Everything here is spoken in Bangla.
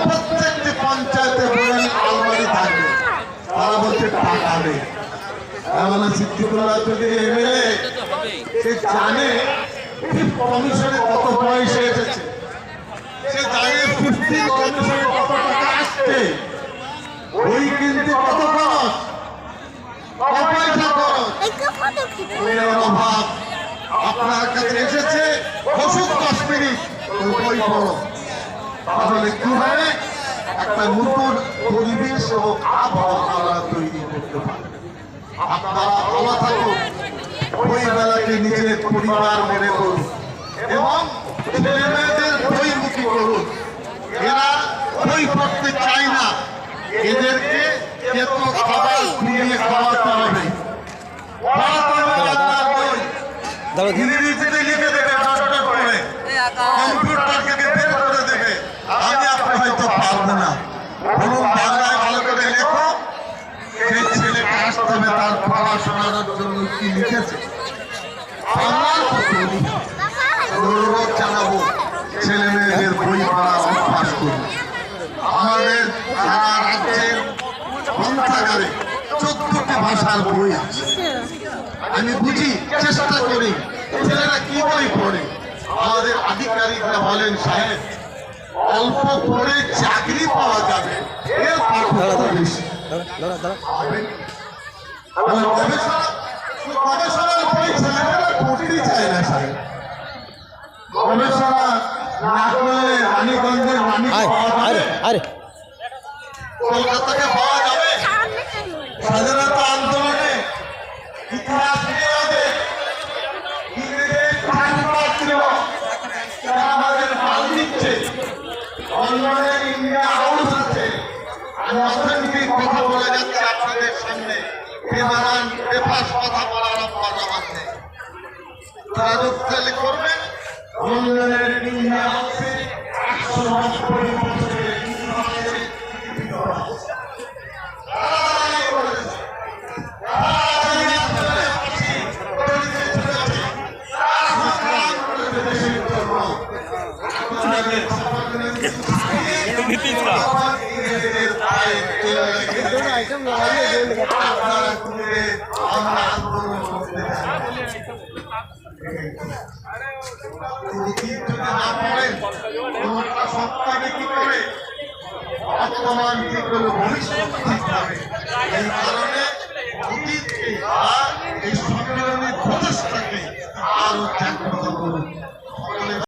প্রত্যেকটি পঞ্চায়েতে বলেন আলমারি থাকবে, তারা বলছে টাকা নেই। এমন সিদ্দিকুল্লাহ যদি এমএলএ সে জানে কমিশনে কত পয়সা এসেছে, সে জানে 50 কমিশনে কত টাকা আসছে, ওই কিন্তু কত খরচ, পয়সা খরচ, ওই অভাব আপনার কাছে এসেছে ওষুধ 10 মিনিট ওই খরচ। তাহলে কি হবে, একটা নতুন পরিবেশ ও আবহাওয়া আমরা তৈরি করতে পারি। আপনারা ভালো থাকুন, ওই বেলাকে নিজের পরিবার মনে করুন এবং ছেলে মেয়েদের বইমুখী করুন। এরা বই পড়তে চায় না, এদেরকে কেতো খাবার খুঁড়িয়ে খাওয়াতে হবে, ইংরেজিতে লিখে দেবে, নাটক করে কম্পিউটারকে বের করে দেবে। আমি আপনি হয়তো পারবো না, বলুন বাংলায় ভালো করে লেখো। সেই ছেলেকে আসতে হবে তার পড়াশোনার জন্য কি লিখেছে, অনুরোধ জানাবো ছেলে মেয়েদের বই পড়া অভ্যাস করুন। আমাদের সারা রাজ্যের গ্রন্থাগারে 14টি ভাষার বই আছে। আমি বুঝি, চেষ্টা করি ছেলেরা কি বই পড়ে। আমাদের আধিকারিকরা বলেন, সাহেব অল্প পড়ে চাকরি পাওয়া যাবে, এর পাঠ্য বেশি। গবেষণার বই ছেলেমেয়েরা পড়তেই চায় না সাহেব। গবেষণা না করলে রানীগঞ্জের রানী পাওয়া যাবে, কলকাতাকে পাওয়া যাবে। স্বাধীনতা আন্দোলনে ইতিহাস নিয়ে যাবে, ইংরেজের আমাদের মাল দিচ্ছে, অন্যদের ইন্ডিয়া হাউস আছে। আমি অর্থনীতির কথা বলে যাচ্ছি আপনাদের সামনে, বেমানান বেফাস কথা বলার অভ্যাস আমার নেই। রাজত্বে করবেন, অন্যদের ইন্ডিয়া হাউসে 190 বছরের ইতিহাসে বর্তমান ঠিক হলো, ভবিষ্যৎ ঠিক হবে। এই কারণে অতীতকে এই